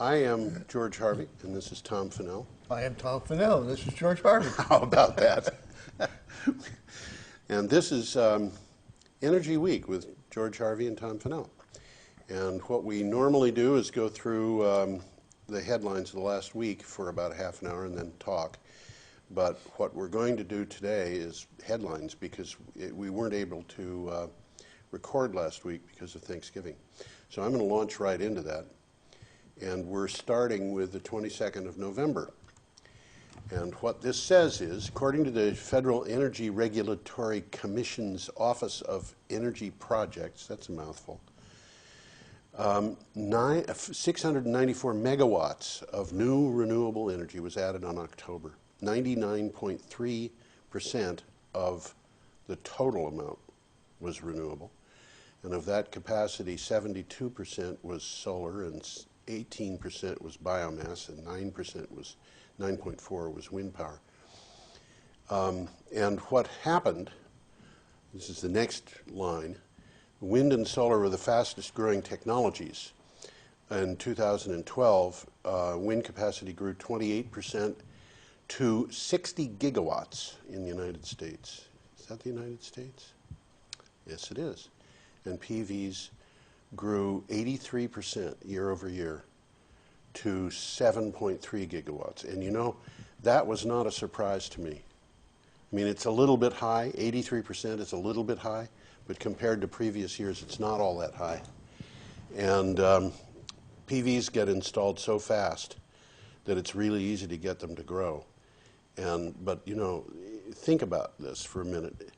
I am George Harvey, and this is Tom Finnell. I am Tom Finnell, and this is George Harvey. How about that? And this is Energy Week with George Harvey and Tom Finnell. And what we normally do is go through the headlines of the last week for about a half an hour and then talk. But what we're going to do today is headlines because we weren't able to record last week because of Thanksgiving. So I'm going to launch right into that. And we're starting with the 22nd of November. And what this says is, according to the Federal Energy Regulatory Commission's Office of Energy Projects, that's a mouthful, 694 megawatts of new renewable energy was added on October. 99.3% of the total amount was renewable. And of that capacity, 72% was solar, and 18% was biomass, and 9.4% was wind power. And what happened, this is the next line, wind and solar were the fastest growing technologies. In 2012, wind capacity grew 28% to 60 gigawatts in the United States. Is that the United States? Yes, it is. And PVs grew 83% year over year to 7.3 gigawatts. And you know, that was not a surprise to me. I mean, it's a little bit high. 83% is a little bit high, but compared to previous years, it's not all that high. And PVs get installed so fast that it's really easy to get them to grow. But you know, think about this for a minute.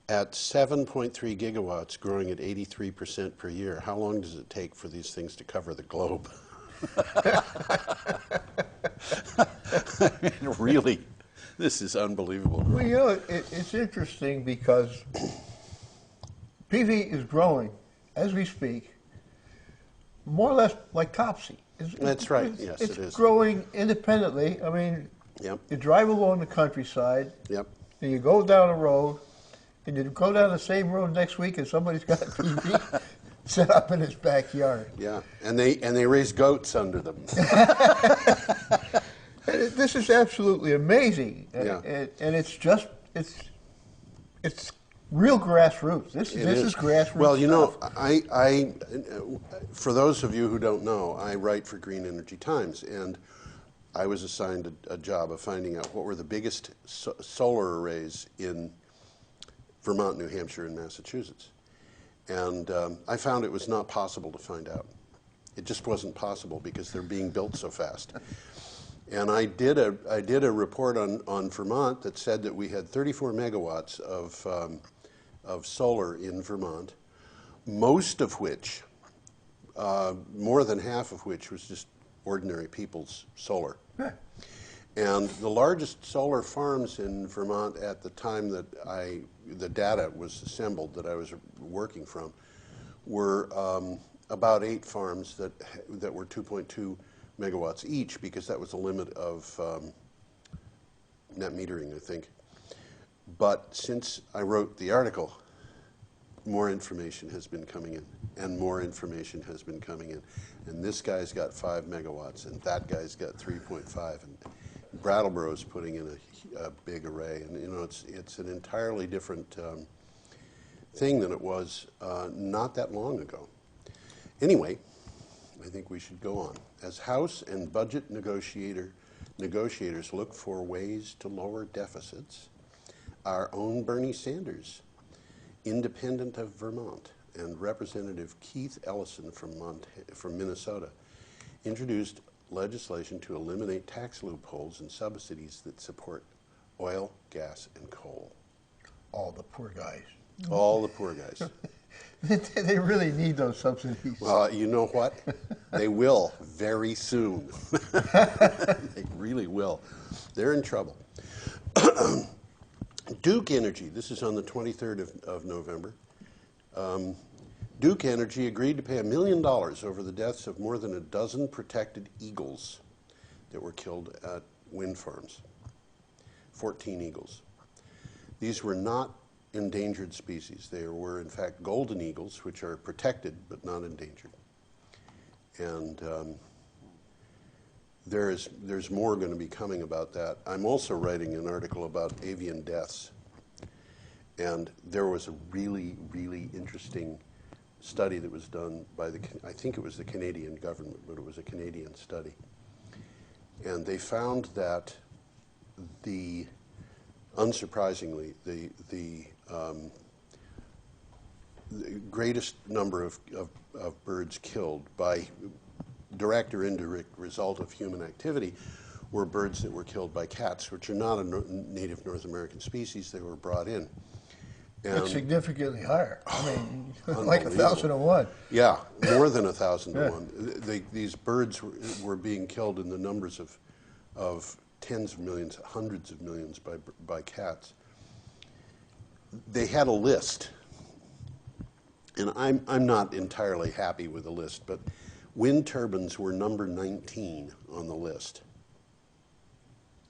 At 7.3 gigawatts, growing at 83% per year, how long does it take for these things to cover the globe? I mean, really, this is unbelievable. Well, you know, it's interesting because PV is growing, as we speak, more or less like Topsy. That's right, yes, it is. It's growing independently. I mean, yep. You drive along the countryside, yep. and you go down a road, and you go down the same road next week and somebody's got a TV set up in his backyard. Yeah, and they raise goats under them. This is absolutely amazing. Yeah. And it's just, it's real grassroots. This is grassroots. Well, you know, I for those of you who don't know, I write for Green Energy Times, and I was assigned a job of finding out what were the biggest solar arrays in Vermont, New Hampshire, and Massachusetts. And I found it was not possible to find out. It just wasn't possible because they're being built so fast. And I did a report on Vermont that said that we had 34 megawatts of solar in Vermont, most of which, more than half of which, was just ordinary people's solar. Right. And the largest solar farms in Vermont at the time that the data was assembled that I was working from were about 8 farms that were 2.2 megawatts each, because that was the limit of net metering, I think. But since I wrote the article, more information has been coming in, and more information has been coming in. And this guy's got 5 megawatts, and that guy's got 3.5, and Brattleboro is putting in a big array, and you know, it's an entirely different thing than it was not that long ago. Anyway, I think we should go on. As House and budget negotiators look for ways to lower deficits, our own Bernie Sanders, independent of Vermont, and Representative Keith Ellison from Minnesota, introduced legislation to eliminate tax loopholes and subsidies that support oil, gas, and coal. All the poor guys. All the poor guys. They really need those subsidies. Well, you know what? They will very soon. They really will. They're in trouble. Duke Energy, this is on the 23rd of November. Duke Energy agreed to pay $1 million over the deaths of more than a dozen protected eagles that were killed at wind farms. 14 eagles. These were not endangered species. They were, in fact, golden eagles, which are protected but not endangered. And there's more going to be coming about that. I'm also writing an article about avian deaths. And there was a really, really interesting study that was done by I think it was the Canadian government, but it was a Canadian study. And they found that unsurprisingly, the greatest number of birds killed by direct or indirect result of human activity were birds that were killed by cats, which are not a native North American species. They were brought in. And it's significantly higher. I mean, like 1,000 to 1. Yeah, more than 1,000 to 1. These birds were being killed in the numbers of tens of millions, hundreds of millions by cats. They had a list, and I'm not entirely happy with the list, but wind turbines were number 19 on the list.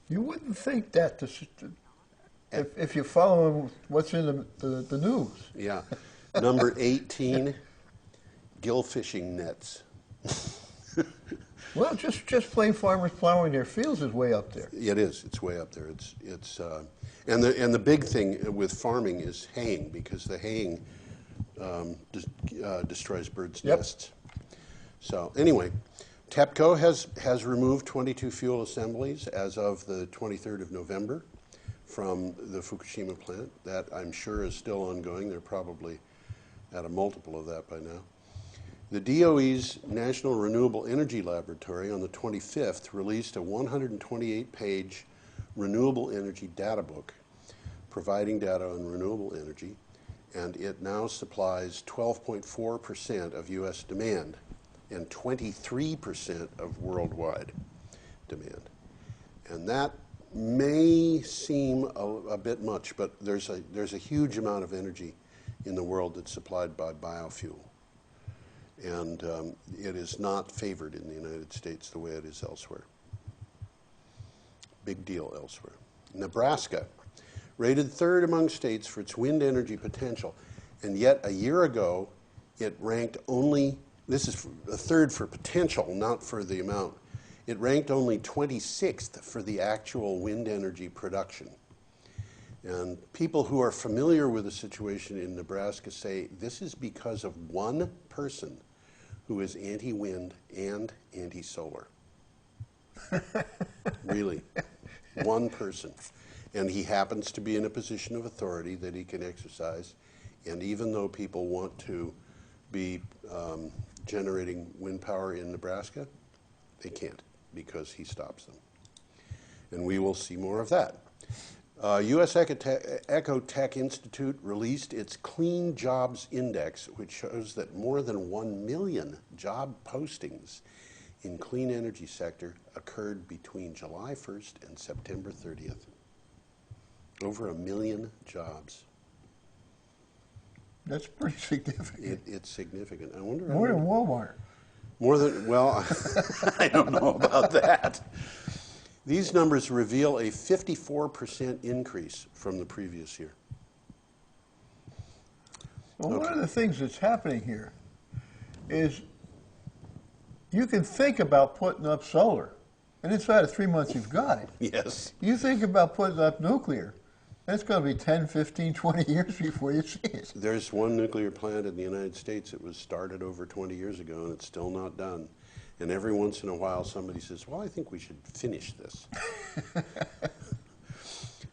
You wouldn't think that if you follow what's in the news. Yeah. Number 18, gill fishing nets. Well, just plain farmers plowing their fields is way up there. It is. It's way up there. And the big thing with farming is haying, because the haying destroys birds' nests. So anyway, Tapco has removed 22 fuel assemblies as of the 23rd of November from the Fukushima plant. That, I'm sure, is still ongoing. They're probably at a multiple of that by now. The DOE's National Renewable Energy Laboratory on the 25th released a 128-page renewable energy data book providing data on renewable energy, and it now supplies 12.4% of U.S. demand and 23% of worldwide demand. And that may seem a bit much, but there's a huge amount of energy in the world that's supplied by biofuel. And it is not favored in the United States the way it is elsewhere. Big deal elsewhere. Nebraska, rated third among states for its wind energy potential, and yet a year ago it ranked only, this is a third for potential, not for the amount, it ranked only 26th for the actual wind energy production. And people who are familiar with the situation in Nebraska say this is because of one person who is anti-wind and anti-solar. Really. One person. And he happens to be in a position of authority that he can exercise. And even though people want to be generating wind power in Nebraska, they can't, because he stops them. And we will see more of that. U.S. Ecotech Institute released its Clean Jobs Index, which shows that more than 1 million job postings in clean energy sector occurred between July 1st and September 30th. Over 1 million jobs. That's pretty significant. It's significant. I wonder. More than Walmart. More than, well, I don't know about that. These numbers reveal a 54% increase from the previous year. Well, one of the things that's happening here is you can think about putting up solar, and inside of 3 months you've got it. Yes. You think about putting up nuclear, that's going to be 10, 15, 20 years before you see it. There's one nuclear plant in the United States that was started over 20 years ago, and it's still not done. And every once in a while somebody says, well, I think we should finish this.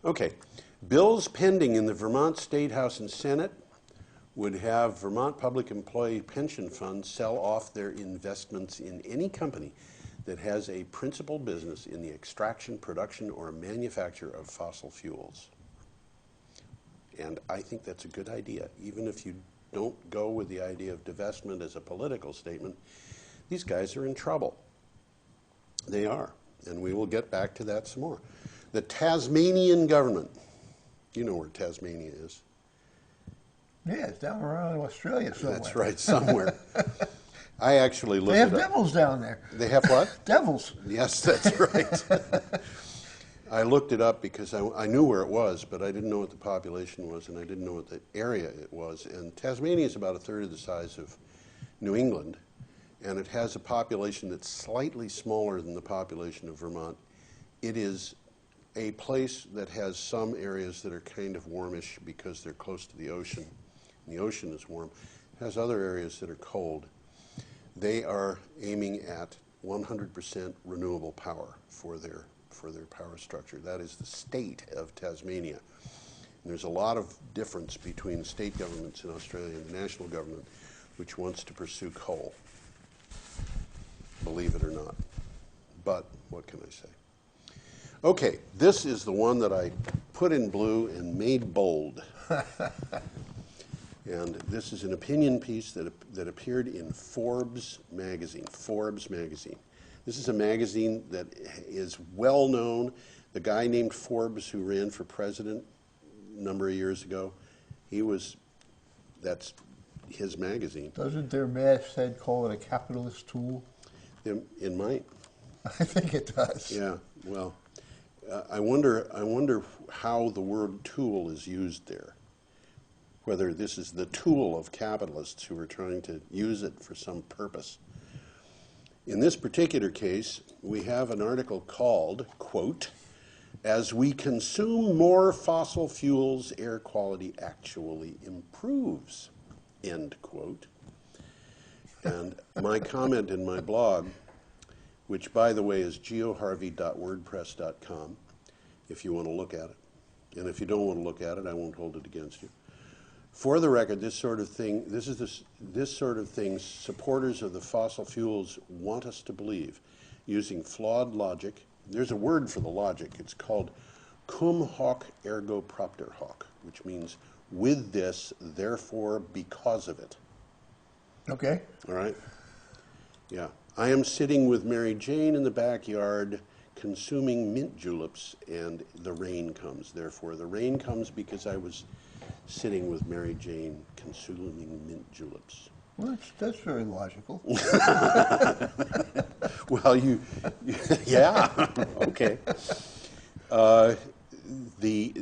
Okay. Bills pending in the Vermont State House and Senate would have Vermont Public Employee Pension Funds sell off their investments in any company that has a principal business in the extraction, production, or manufacture of fossil fuels. And I think that's a good idea. Even if you don't go with the idea of divestment as a political statement, these guys are in trouble. They are. And we will get back to that some more. The Tasmanian government, you know where Tasmania is. Yeah, it's down around Australia somewhere. That's right, somewhere. I actually looked They have it up. devils down there. They have what? Devils. Yes, that's right. I looked it up because I knew where it was, but I didn't know what the population was, and I didn't know what the area it was. And Tasmania is about a third of the size of New England, and it has a population that's slightly smaller than the population of Vermont. It is a place that has some areas that are kind of warmish because they're close to the ocean, and the ocean is warm. It has other areas that are cold. They are aiming at 100% renewable power for their power structure. That is the state of Tasmania. And there's a lot of difference between state governments in Australia and the national government, which wants to pursue coal, believe it or not. But what can I say? Okay, this is the one that I put in blue and made bold. And this is an opinion piece that appeared in Forbes magazine. Forbes magazine. This is a magazine that is well known. The guy named Forbes who ran for president a number of years ago, that's his magazine. Doesn't their masthead call it a capitalist tool? It might. I think it does. Yeah, well, I wonder how the word tool is used there. Whether this is the tool of capitalists who are trying to use it for some purpose. In this particular case, we have an article called, quote, "As we consume more fossil fuels, air quality actually improves," end quote. And my comment in my blog, which by the way is geoharvey.wordpress.com, if you want to look at it. And if you don't want to look at it, I won't hold it against you. For the record, this sort of thing supporters of the fossil fuels want us to believe, using flawed logic. There's a word for the logic. It's called cum hoc ergo propter hoc, which means with this, therefore because of it. Okay. All right? Yeah. I am sitting with Mary Jane in the backyard consuming mint juleps, and the rain comes. Therefore, the rain comes because I was sitting with Mary Jane consuming mint juleps. Well, that's very logical. Well, yeah, okay. They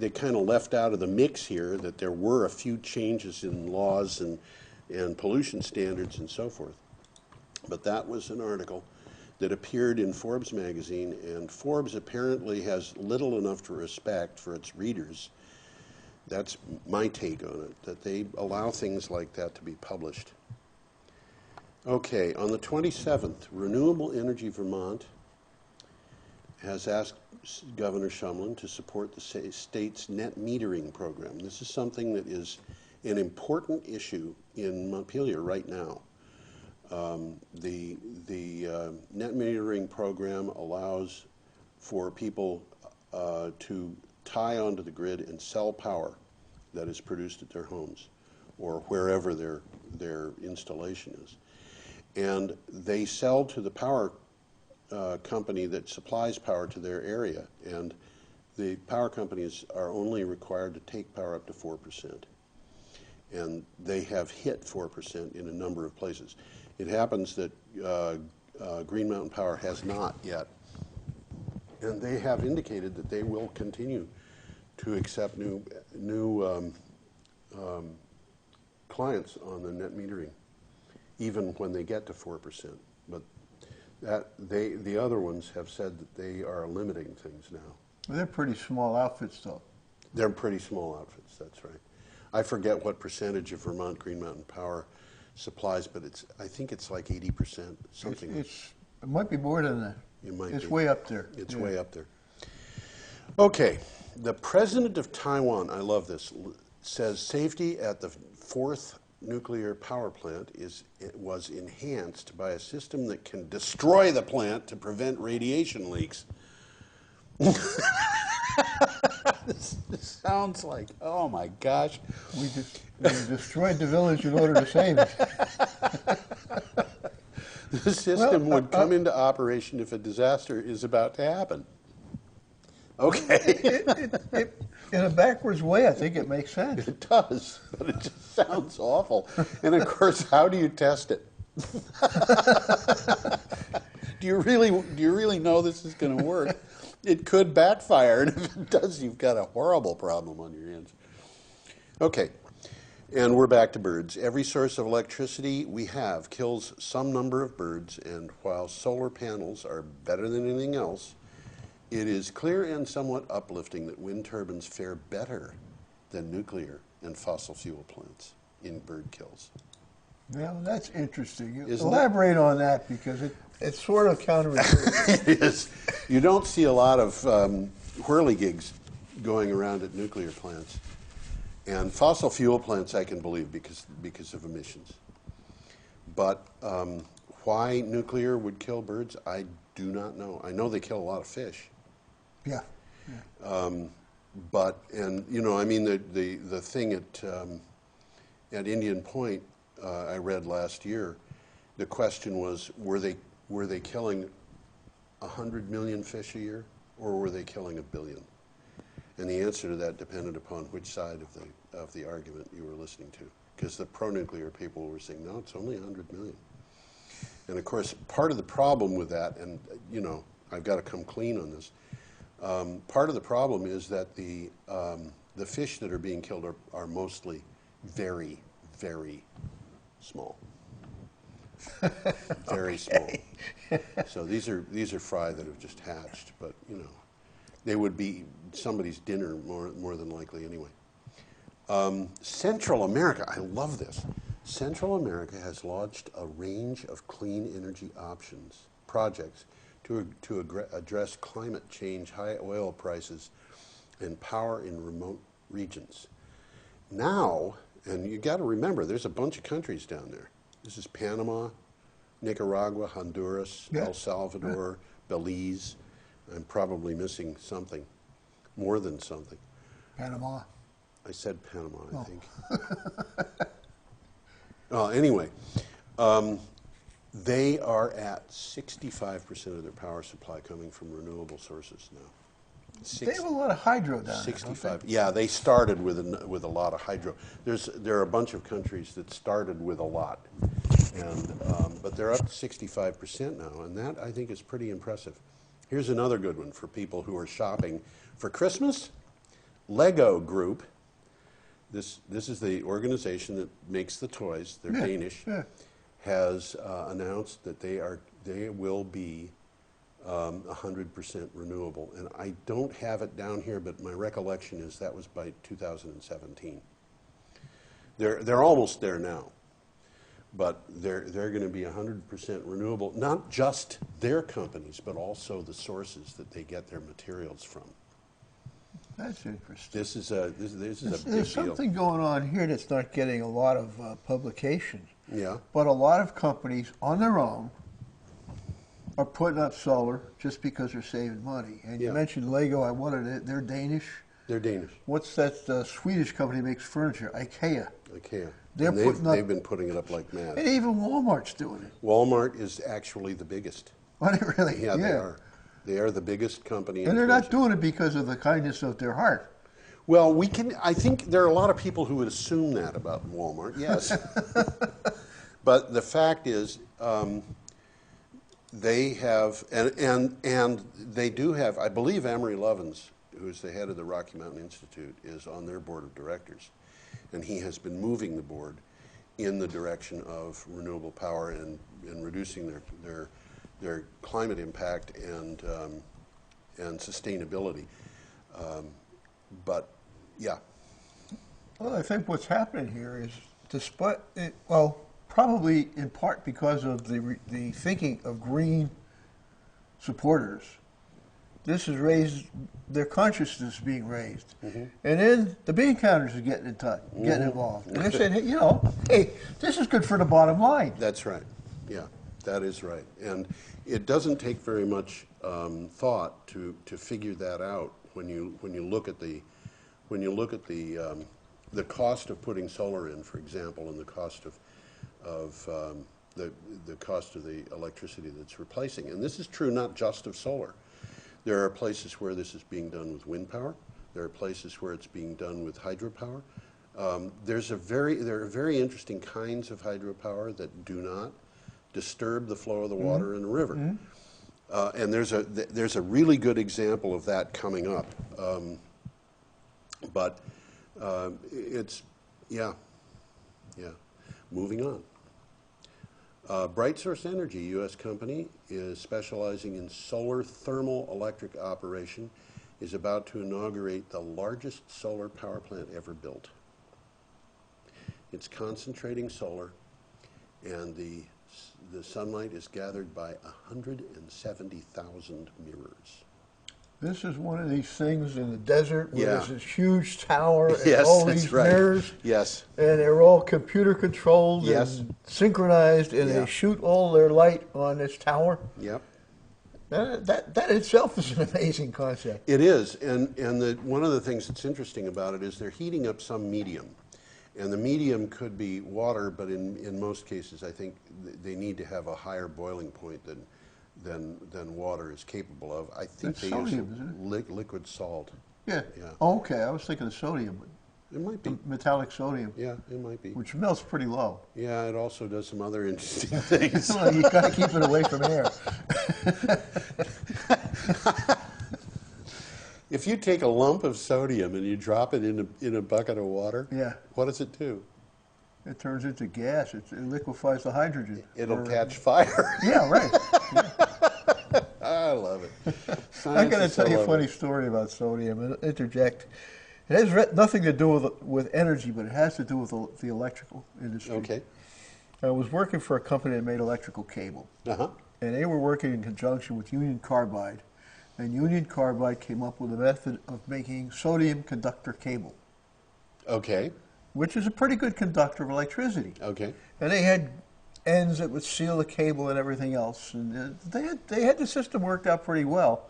kind of left out of the mix here that there were a few changes in laws and pollution standards and so forth. But that was an article that appeared in Forbes magazine, and Forbes apparently has little enough to respect for its readers. That's my take on it, that they allow things like that to be published. Okay, on the 27th, Renewable Energy Vermont has asked Governor Shumlin to support the state's net metering program. This is something that is an important issue in Montpelier right now. The net metering program allows for people to tie onto the grid and sell power that is produced at their homes or wherever their installation is. And they sell to the power company that supplies power to their area, and the power companies are only required to take power up to 4%. And they have hit 4% in a number of places. It happens that Green Mountain Power has not yet, and they have indicated that they will continue to accept new clients on the net metering, even when they get to 4%. But the other ones have said that they are limiting things now. Well, they're pretty small outfits, though. They're pretty small outfits. That's right. I forget what percentage of Vermont Green Mountain Power supplies, but I think it's like 80%, something. It might be more than that. It might It's be. way up there. It's way up there. Okay, the president of Taiwan, I love this, says safety at the 4th nuclear power plant was enhanced by a system that can destroy the plant to prevent radiation leaks. This sounds like, oh my gosh. We destroyed the village in order to save it. The system would come into operation if a disaster is about to happen. Okay. In a backwards way, I think it makes sense. It does, but it just sounds awful. And of course, how do you test it? Do you really know this is going to work? It could backfire, and if it does, you've got a horrible problem on your hands. Okay. And we're back to birds. Every source of electricity we have kills some number of birds, and while solar panels are better than anything else, it is clear and somewhat uplifting that wind turbines fare better than nuclear and fossil fuel plants in bird kills. Well, that's interesting. Isn't Elaborate on that, because it's sort of counterintuitive. It is. You don't see a lot of whirligigs going around at nuclear plants. And fossil fuel plants I can believe because of emissions. But why nuclear would kill birds, I do not know. I know they kill a lot of fish. Yeah. But, and you know, I mean, the thing at Indian Point, I read last year, the question was, were they killing 100 million fish a year, or were they killing 1 billion? And the answer to that depended upon which side of the argument you were listening to. Because the pro-nuclear people were saying, no, it's only 100 million. And of course, part of the problem with that, and you know, I've got to come clean on this, part of the problem is that the fish that are being killed are mostly very, very small. Very small. So these are fry that have just hatched, but you know, they would be somebody's dinner more than likely anyway. Central America, I love this. Central America has launched a range of clean energy options projects to address climate change, high oil prices, and power in remote regions. Now, and you got to remember, there's a bunch of countries down there. This is Panama, Nicaragua, Honduras, El Salvador, Belize. I'm probably missing something, more than something. Panama. I said Panama, I think. Anyway, they are at 65% of their power supply coming from renewable sources now. They have a lot of hydro down there. 65. Yeah, they started with a lot of hydro. There are a bunch of countries that started with a lot, and but they're up to 65% now, and that I think is pretty impressive. Here's another good one for people who are shopping for Christmas. Lego Group. This is the organization that makes the toys. They're Danish. Yeah. Has announced that they will be 100% renewable, and I don't have it down here, but my recollection is that was by 2017. They're almost there now, but they're going to be 100% renewable. Not just their companies, but also the sources that they get their materials from. That's interesting. This is a big deal. There's something going on here that's not getting a lot of publication. Yeah. But a lot of companies on their own are putting up solar just because they're saving money. And you mentioned Lego. I wanted it. They're Danish. They're Danish. What's that Swedish company that makes furniture? IKEA. IKEA. They've been putting it up like mad. And even Walmart's doing it. Walmart is actually the biggest. Are they really? Yeah, they are. They are the biggest company. And they're not doing it because of the kindness of their heart. Well, I think there are a lot of people who would assume that about Walmart, yes. But the fact is, they have, and they do have, I believe Amory Lovins, who's the head of the Rocky Mountain Institute, is on their board of directors. And he has been moving the board in the direction of renewable power and reducing their climate impact and sustainability. But yeah. Well, I think what's happening here is, despite it, well, probably in part because of the thinking of green supporters, this has raised their consciousness being raised, and then the bean counters are getting involved, and they're saying, hey, you know, hey, this is good for the bottom line. That's right. Yeah, that is right, and it doesn't take very much thought to figure that out when you look at the cost of putting solar in, for example, and the cost of the cost of the electricity that's replacing. And this is true not just of solar. There are places where this is being done with wind power. There are places where it's being done with hydropower. There are very interesting kinds of hydropower that do not disturb the flow of the water in a river. And there's a really good example of that coming up. But it's, yeah. Yeah. Moving on. Bright Source Energy, U.S. company, is specializing in solar thermal electric operation, is about to inaugurate the largest solar power plant ever built. It's concentrating solar, and the sunlight is gathered by 170,000 mirrors. This is one of these things in the desert where Yeah. there's this huge tower and Yes, all that's these right. mirrors. Yes. And they're all computer controlled Yes. and synchronized, and Yeah. they shoot all their light on this tower. Yep. That itself is an amazing concept. It is, and one of the things that's interesting about it is they're heating up some medium. And the medium could be water, but in most cases I think they need to have a higher boiling point than water is capable of. I think That's they sodium, use isn't it? liquid salt. Yeah. Yeah. Oh, okay, I was thinking of sodium, but It might be. metallic sodium, Yeah, it might be. which melts pretty low. Yeah, it also does some other interesting things. Well, you got to keep it away from air. If you take a lump of sodium and you drop it in a bucket of water, Yeah. what does it do? It turns into gas. It liquefies the hydrogen. It'll catch fire. Yeah, right. I love it. I'm going to Science is tell you so a funny lovely. story about sodium and interject. It has nothing to do with energy, but it has to do with the electrical industry. Okay. I was working for a company that made electrical cable, Uh-huh. and they were working in conjunction with Union Carbide. And Union Carbide came up with a method of making sodium conductor cable, Okay. which is a pretty good conductor of electricity. Okay. And they had ends that would seal the cable and everything else. And they had the system worked out pretty well.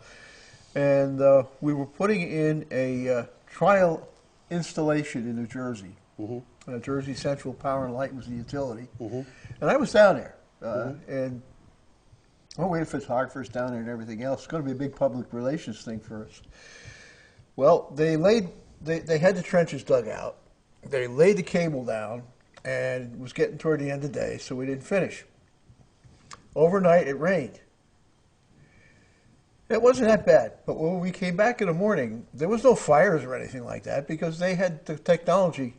And we were putting in a trial installation in New Jersey. Mm-hmm. Jersey Central Power and Light was the utility. Mm-hmm. And I was down there. And we had photographers down there and everything else. It's going to be a big public relations thing for us. Well, they had the trenches dug out. They laid the cable down, and it was getting toward the end of the day, so we didn't finish. Overnight, it rained. It wasn't that bad, but when we came back in the morning, there was no fires or anything like that because they had the technology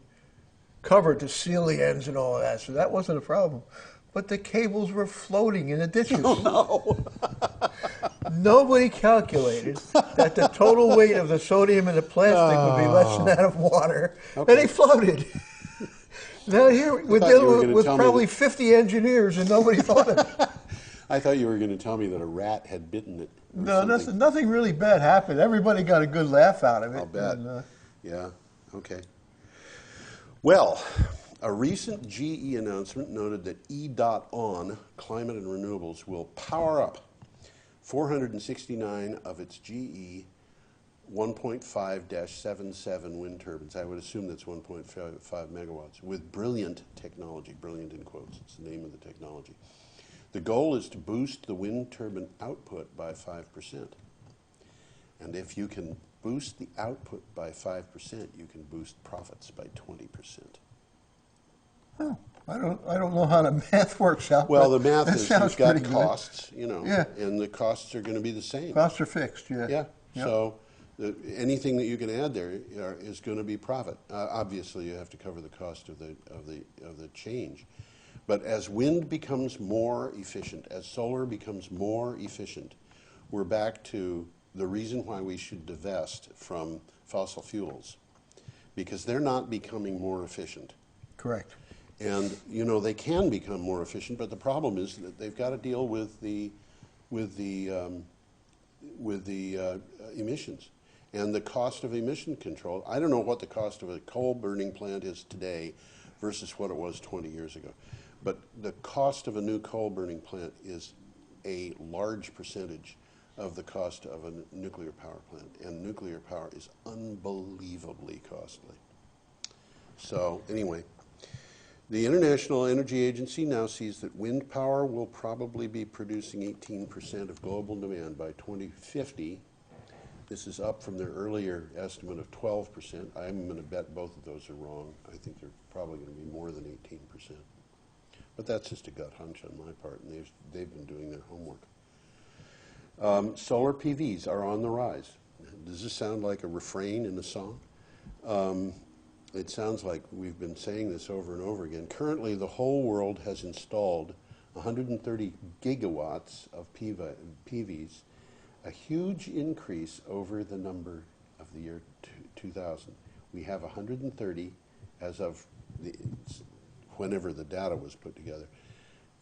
covered to seal the ends and all of that, so that wasn't a problem. But the cables were floating in the ditches. Oh, no. Nobody calculated that the total weight of the sodium in the plastic would be less than that of water, Okay. and they floated. Now here we're thought you were dealing gonna with tell me probably that- 50 engineers, and nobody thought of it. I thought you were going to tell me that a rat had bitten it. or No, something. nothing really bad happened. Everybody got a good laugh out of it. I'll bet. And, Yeah, okay. Well, a recent GE announcement noted that E.ON, Climate and Renewables, will power up 469 of its GE 1.5-77 wind turbines. I would assume that's 1.5 megawatts, with brilliant technology. Brilliant in quotes, it's the name of the technology. The goal is to boost the wind turbine output by 5%. And if you can boost the output by 5%, you can boost profits by 20%. oh, I don't know how the math works out. Well, but the math that is sounds you've got pretty good. costs, Yeah. and the costs are going to be the same. Costs are fixed, yeah. Yeah. Yep. So anything that you can add there is going to be profit. Obviously, you have to cover the cost of the change. But as wind becomes more efficient, as solar becomes more efficient, we're back to the reason why we should divest from fossil fuels, because they're not becoming more efficient. Correct. And they can become more efficient, but the problem is that they've got to deal with the emissions and the cost of emission control. I don't know what the cost of a coal burning plant is today versus what it was 20 years ago, but the cost of a new coal burning plant is a large percentage of the cost of a nuclear power plant, and nuclear power is unbelievably costly. So anyway, the International Energy Agency now sees that wind power will probably be producing 18% of global demand by 2050. This is up from their earlier estimate of 12%. I'm going to bet both of those are wrong. I think they're probably going to be more than 18%. But that's just a gut hunch on my part, and they've been doing their homework. Solar PVs are on the rise. Does this sound like a refrain in a song? it sounds like we've been saying this over and over again. Currently, the whole world has installed 130 gigawatts of PVs, a huge increase over the number of the year 2000. We have 130 as of whenever the data was put together.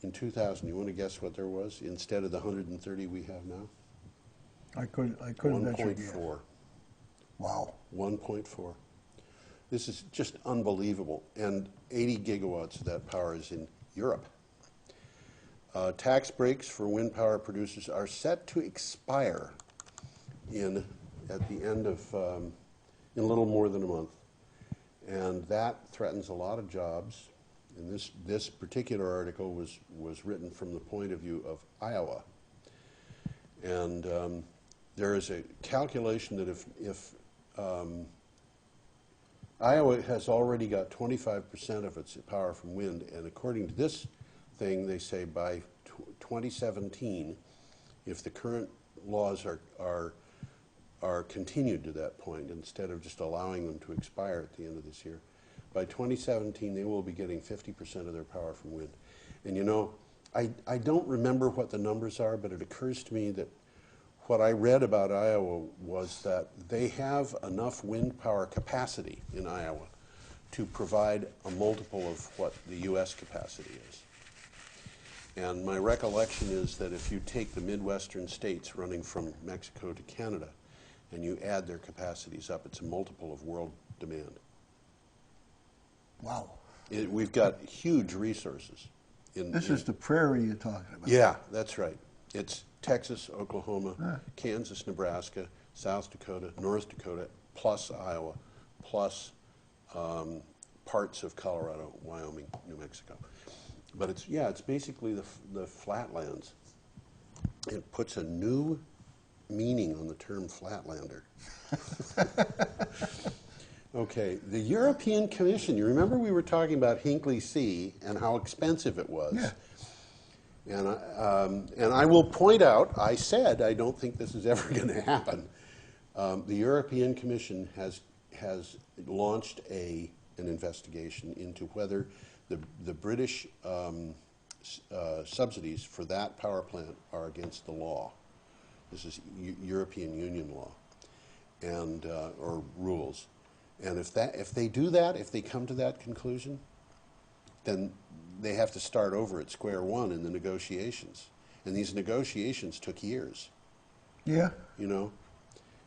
In 2000, you want to guess what there was instead of the 130 we have now? I couldn't venture a guess. 1.4. Wow. 1.4. This is just unbelievable. And 80 gigawatts of that power is in Europe. Tax breaks for wind power producers are set to expire at the end of in a little more than a month, and that threatens a lot of jobs. And this particular article was written from the point of view of Iowa, and there is a calculation that if Iowa has already got 25% of its power from wind, and according to this thing, they say by 2017, if the current laws are continued to that point, instead of just allowing them to expire at the end of this year, by 2017 they will be getting 50% of their power from wind. And you know, I don't remember what the numbers are, but it occurs to me that what I read about Iowa was that they have enough wind power capacity in Iowa to provide a multiple of what the U.S. capacity is. And my recollection is that if you take the Midwestern states running from Mexico to Canada and you add their capacities up, it's a multiple of world demand. Wow. We've got huge resources. This is the prairie you're talking about. Yeah, that's right. It's Texas, Oklahoma, Kansas, Nebraska, South Dakota, North Dakota, plus Iowa, plus parts of Colorado, Wyoming, New Mexico. But it's basically the flatlands. It puts a new meaning on the term flatlander. Okay, the European Commission, you remember we were talking about Hinkley C and how expensive it was. Yeah. And I will point out, I said I don't think this is ever going to happen. The European Commission has launched an investigation into whether the British subsidies for that power plant are against the law. This is European Union law and or rules. And if they do that, if they come to that conclusion, then they have to start over at square one in the negotiations. And these negotiations took years. Yeah. You know?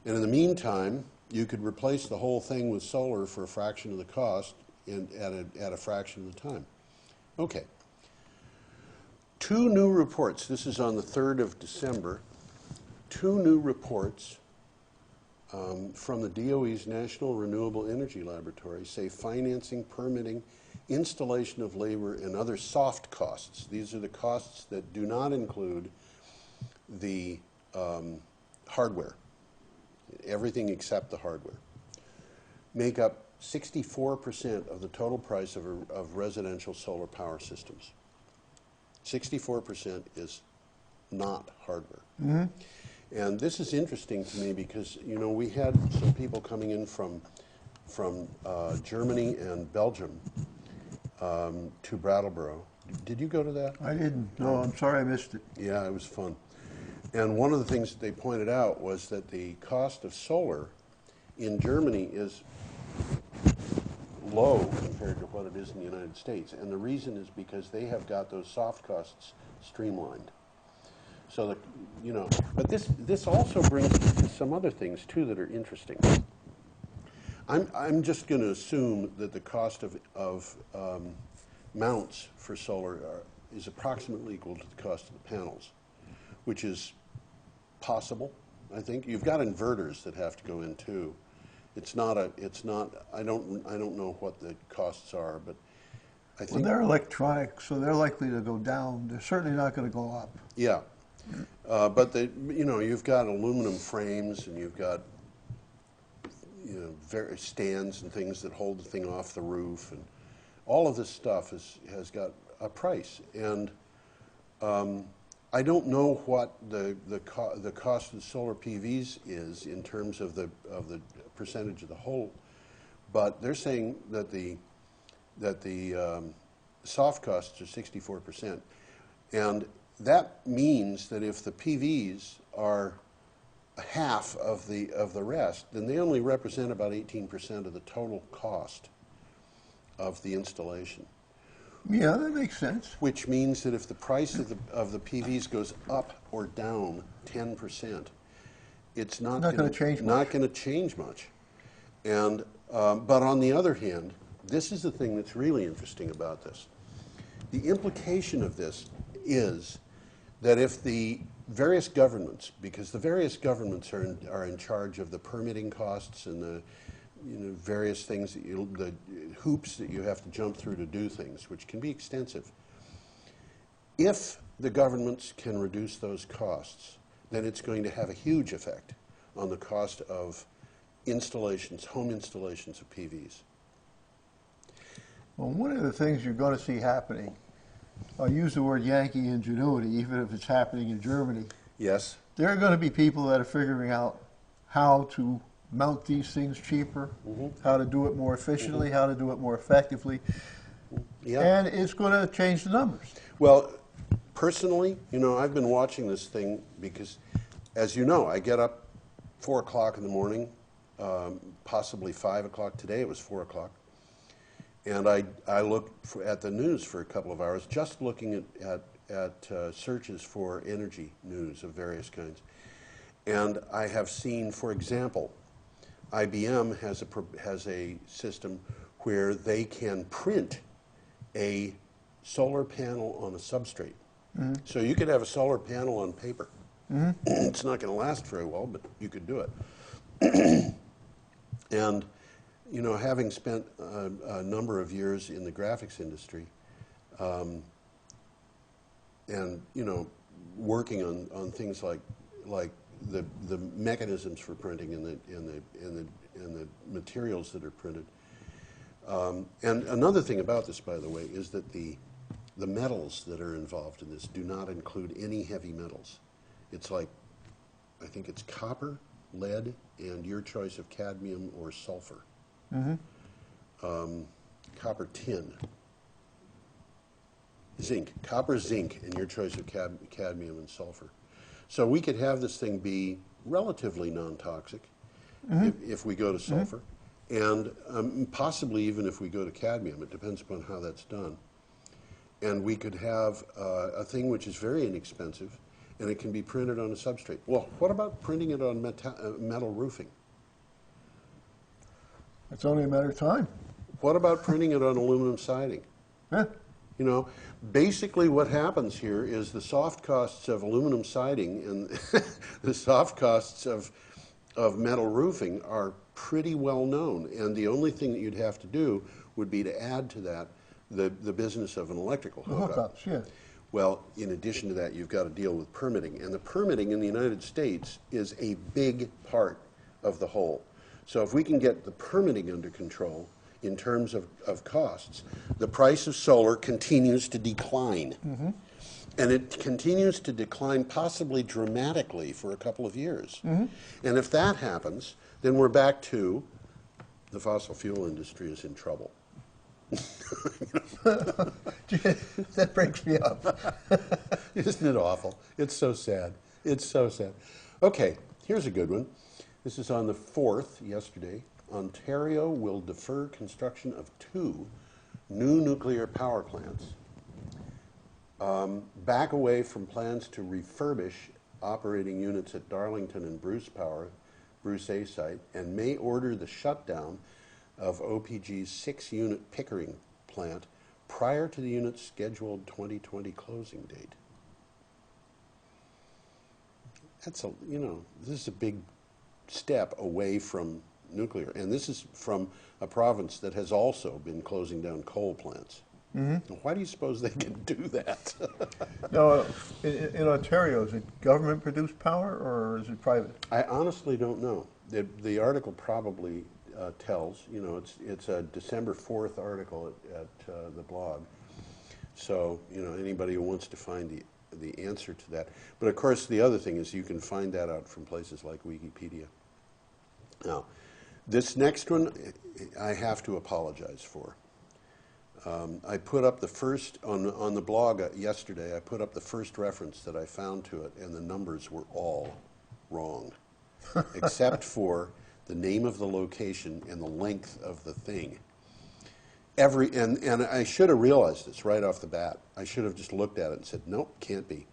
And in the meantime, you could replace the whole thing with solar for a fraction of the cost and at a fraction of the time. Okay. 2 new reports. This is on the 3rd of December. 2 new reports from the DOE's National Renewable Energy Laboratory say financing, permitting, installation of labor, and other soft costs. These are the costs that do not include the hardware, everything except the hardware, make up 64% of the total price of residential solar power systems. 64% is not hardware. Mm-hmm. And this is interesting to me because, you know, we had some people coming in from Germany and Belgium to Brattleboro. Did you go to that? I didn't. No, I'm sorry I missed it. Yeah, it was fun. And one of the things that they pointed out was that the cost of solar in Germany is low compared to what it is in the United States. And the reason is because they have got those soft costs streamlined. So that, you know, but this also brings some other things too that are interesting. I'm just going to assume that the cost of mounts for solar is approximately equal to the cost of the panels, which is possible. I think you've got inverters that have to go in too. It's not. I don't know what the costs are, but I think they're electronic, so they're likely to go down. They're certainly not going to go up. Yeah. But you've got aluminum frames and you've got, you know, various stands and things that hold the thing off the roof, and all of this stuff has got a price. And I don't know what the cost of solar PVs is in terms of the percentage of the whole, but they're saying that the soft costs are 64%, and that means that if the PVs are half of the rest, then they only represent about 18% of the total cost of the installation. Yeah, that makes sense. Which means that if the price of the PVs goes up or down 10%, it's not going to change much. And but on the other hand, this is the thing that's really interesting about this. The implication of this is that if the various governments, because the various governments are in charge of the permitting costs and the various things the hoops that you have to jump through to do things, which can be extensive. If the governments can reduce those costs, then it's going to have a huge effect on the cost of installations, home installations of PVs. Well, one of the things you're going to see happening, I'll use the word Yankee ingenuity, even if it's happening in Germany. Yes. There are going to be people that are figuring out how to mount these things cheaper, how to do it more efficiently, how to do it more effectively. Yeah. And it's going to change the numbers. Well, personally, I've been watching this thing because, as you know, I get up 4 o'clock in the morning, possibly 5 o'clock. Today it was 4 o'clock. And I look at the news for a couple of hours, just looking at searches for energy news of various kinds. And I have seen, for example, IBM has a system where they can print a solar panel on a substrate. Mm-hmm. So you could have a solar panel on paper. Mm-hmm. It's not going to last very well, but you could do it. And, having spent a number of years in the graphics industry, and, working on things like the mechanisms for printing and the materials that are printed. And another thing about this, by the way, is that the metals that are involved in this do not include any heavy metals. It's like, I think it's copper, lead, and your choice of cadmium or sulfur. Mm-hmm. Copper, tin. Zinc. Copper, zinc, and your choice of cadmium and sulfur. So we could have this thing be relatively non-toxic if we go to sulfur, and possibly even if we go to cadmium. It depends upon how that's done. And we could have a thing which is very inexpensive, and it can be printed on a substrate. Well, what about printing it on metal roofing? It's only a matter of time. What about printing it on aluminum siding? Huh? Basically what happens here is the soft costs of aluminum siding and the soft costs of metal roofing are pretty well known. And the only thing that you'd have to do would be to add to that the business of an electrical hookup. Hookups, yeah. Well, in addition to that, you've got to deal with permitting. And the permitting in the United States is a big part of the whole. So if we can get the permitting under control in terms of costs, the price of solar continues to decline. Mm-hmm. And it continues to decline possibly dramatically for a couple of years. Mm-hmm. And if that happens, then we're back to the fossil fuel industry is in trouble. That breaks me up. Isn't it awful? It's so sad. It's so sad. Okay, here's a good one. This is on the 4th, yesterday. Ontario will defer construction of 2 new nuclear power plants, back away from plans to refurbish operating units at Darlington and Bruce A site, and may order the shutdown of OPG's 6-unit Pickering plant prior to the unit's scheduled 2020 closing date. That's this is a big step away from nuclear, and this is from a province that has also been closing down coal plants. Mm-hmm. Why do you suppose they can do that? No, in Ontario, is it government-produced power or is it private? I honestly don't know. The article probably tells. It's a December 4th article at the blog. So anybody who wants to find the answer to that. But of course, the other thing is you can find that out from places like Wikipedia. Now, This next one, I have to apologize for. I put up the first, on the blog yesterday, I put up the first reference that I found to it, and the numbers were all wrong, except for the name of the location and the length of the thing. And I should have realized this right off the bat. I should have just looked at it and said, nope, can't be.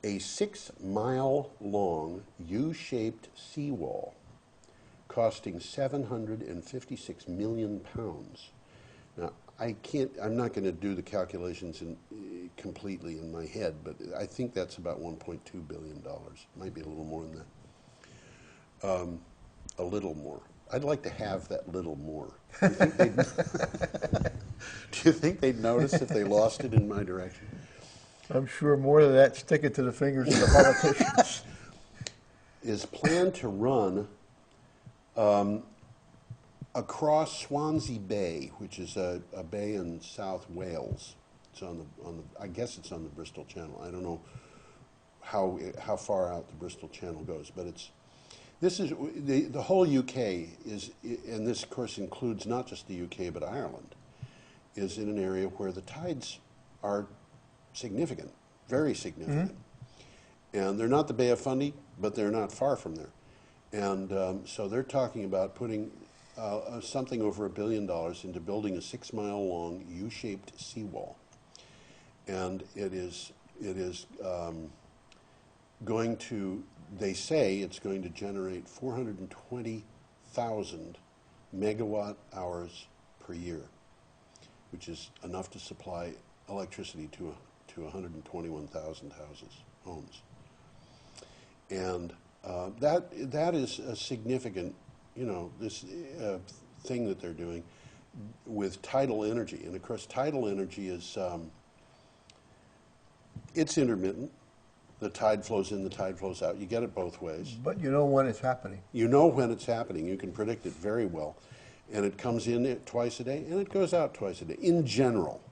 A 6-mile-long U-shaped seawall costing 756 million pounds. Now, I'm not going to do the calculations completely in my head, but I think that's about $1.2 billion. Might be a little more than that. A little more. I'd like to have that little more. Do you think they'd notice if they lost it in my direction? I'm sure more of that sticking to the fingers of the politicians. Is planned to run across Swansea Bay, which is a bay in South Wales. It's on the I guess it's on the Bristol Channel. I don't know how far out the Bristol Channel goes, but this is the whole UK is, and this of course includes not just the UK but Ireland, is in an area where the tides are significant, very significant, and they're not the Bay of Fundy, but they're not far from there, and so they're talking about putting something over $1 billion into building a 6-mile-long U-shaped seawall, and it is going to. They say it's going to generate 420,000 megawatt hours per year, which is enough to supply electricity to 121,000 homes. And that is a significant, this thing that they're doing with tidal energy. And of course, tidal energy is, it's intermittent. The tide flows in, the tide flows out. You get it both ways. But you know when it's happening. You know when it's happening. You can predict it very well. And it comes in twice a day, and it goes out twice a day. In general,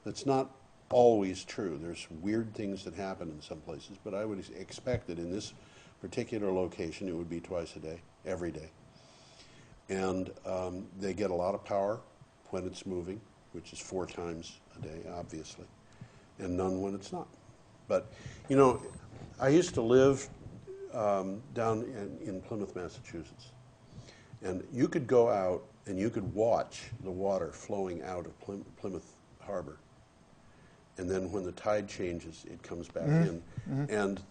that's not always true. There's weird things that happen in some places, but I would expect that in this particular location, it would be twice a day, every day. And they get a lot of power when it's moving, which is 4 times a day, obviously, and none when it's not. But, I used to live down in Plymouth, Massachusetts, and you could go out and you could watch the water flowing out of Plymouth Harbor, and then when the tide changes, it comes back in. And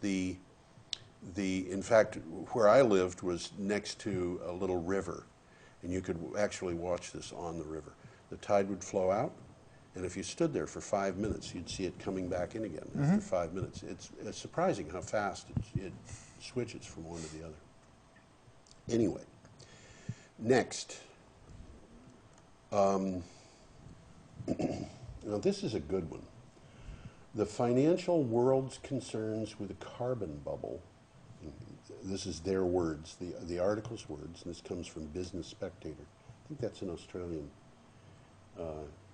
in fact, where I lived was next to a little river, and you could actually watch this on the river. The tide would flow out, and if you stood there for 5 minutes, you'd see it coming back in again after 5 minutes. It's surprising how fast it switches from one to the other. Anyway, next. Now this is a good one. The financial world's concerns with a carbon bubble. This is their words, the article's words, and this comes from Business Spectator. I think that's an Australian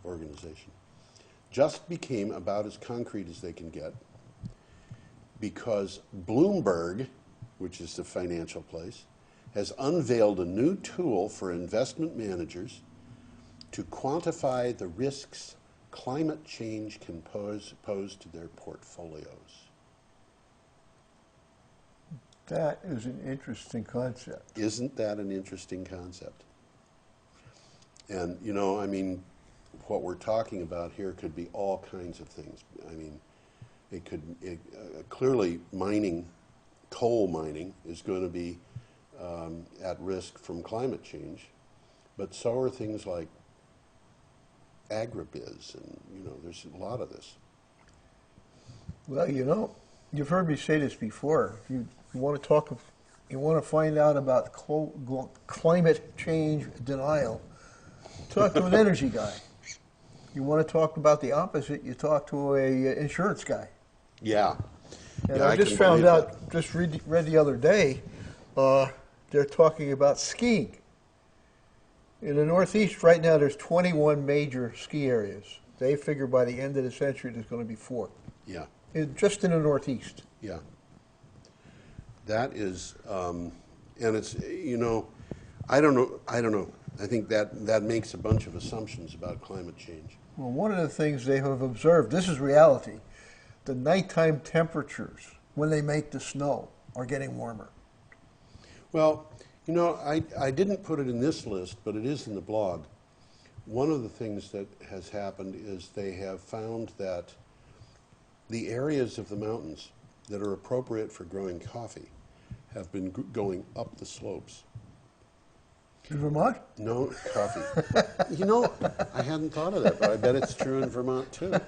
organization. Just became about as concrete as they can get because Bloomberg, which is the financial place, has unveiled a new tool for investment managers to quantify the risks climate change can pose to their portfolios. That is an interesting concept. Isn't that an interesting concept? And, what we're talking about here could be all kinds of things. Clearly coal mining is going to be at risk from climate change, but so are things like agribiz, and there's a lot of this. Well, you've heard me say this before. If you want to find out about climate change denial, talk to an energy guy. You want to talk about the opposite, you talk to a insurance guy. Yeah. And I just found out, just read the other day, they're talking about skiing. In the Northeast right now, there's 21 major ski areas. They figure by the end of the century there's going to be 4. Yeah. Just in the Northeast. Yeah. That is, and it's, I don't know. I don't know. I think that makes a bunch of assumptions about climate change. Well, one of the things they have observed, this is reality, the nighttime temperatures when they make the snow are getting warmer. Well, you know, I didn't put it in this list, but it is in the blog. One of the things that has happened is they have found that the areas of the mountains that are appropriate for growing coffee have been going up the slopes. In Vermont? No, coffee. You know, I hadn't thought of that, but I bet it's true in Vermont too.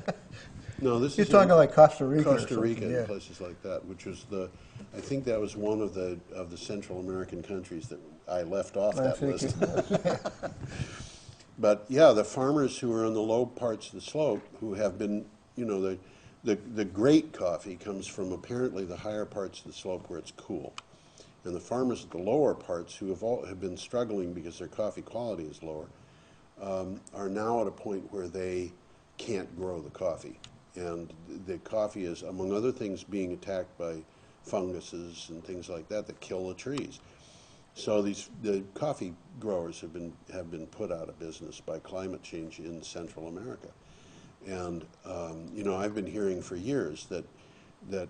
No, this You're is talking like Costa Rica or Costa Rica something, yeah. and places like that, which was I think that was one of the Central American countries that I left off I that think list. it was. But yeah, the farmers who are on the low parts of the slope, who have been, you know, the great coffee comes from apparently the higher parts of the slope where it's cool. And the farmers at the lower parts who have been struggling because their coffee quality is lower are now at a point where they can't grow the coffee. And the coffee is, among other things, being attacked by funguses and things like that kill the trees. So the coffee growers have been put out of business by climate change in Central America. And you know, I've been hearing for years that the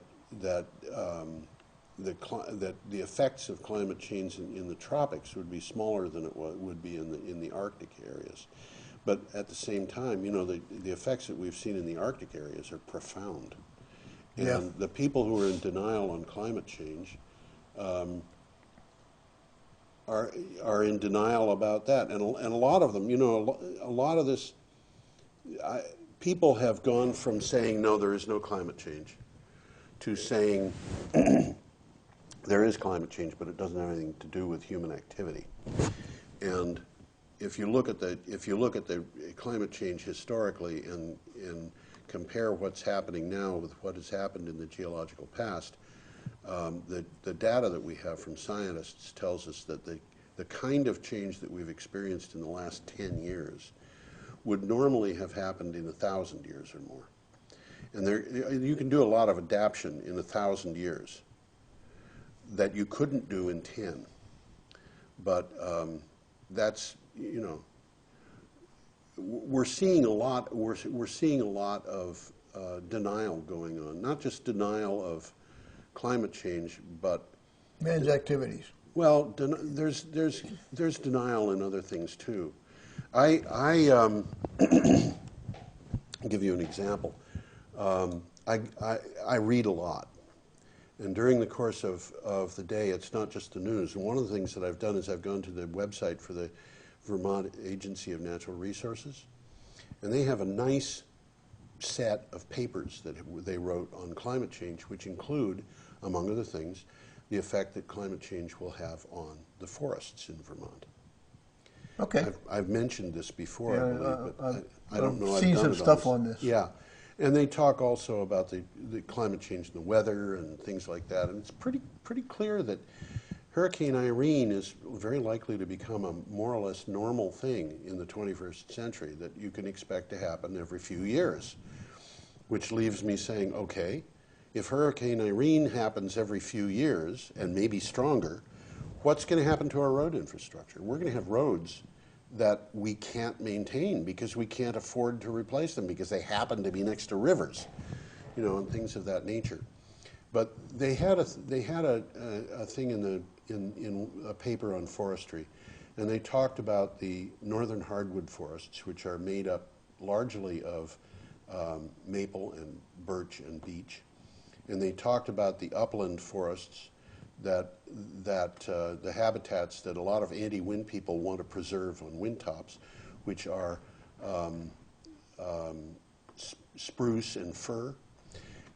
effects of climate change in the tropics would be smaller than it would be in the Arctic areas. But at the same time, you know, the effects that we've seen in the Arctic areas are profound. And Yeah. the people who are in denial on climate change are in denial about that. And a lot of them, you know, a lot of this, people have gone from saying, no, there is no climate change, to saying there is climate change, but it doesn't have anything to do with human activity. And if you look at the climate change historically and compare what's happening now with what has happened in the geological past, the data that we have from scientists tells us that the kind of change that we've experienced in the last 10 years would normally have happened in 1,000 years or more. And you can do a lot of adaptation in 1,000 years that you couldn't do in 10. But that's, you know, we're seeing a lot. We're seeing a lot of denial going on. Not just denial of climate change, but Man's activities. well, there's denial in other things too. I give you an example. I read a lot. And during the course of the day, it's not just the news. And one of the things that I've done is I've gone to the website for the Vermont Agency of Natural Resources, and they have a nice set of papers that they wrote on climate change, which include, among other things, the effect that climate change will have on the forests in Vermont. Okay. I've mentioned this before, Yeah, I believe, but I don't know. I've seen some stuff on this. Yeah. And they talk also about the climate change in the weather and things like that. And it's pretty clear that Hurricane Irene is very likely to become a more or less normal thing in the 21st century that you can expect to happen every few years, which leaves me saying, okay, if Hurricane Irene happens every few years and maybe stronger, what's going to happen to our road infrastructure? We're going to have roads that we can't maintain because we can't afford to replace them because they happen to be next to rivers, you know, and things of that nature. But they had a thing in a paper on forestry, and they talked about the northern hardwood forests, which are made up largely of maple and birch and beech, and they talked about the upland forests that the habitats that a lot of anti-wind people want to preserve on windtops, which are spruce and fir.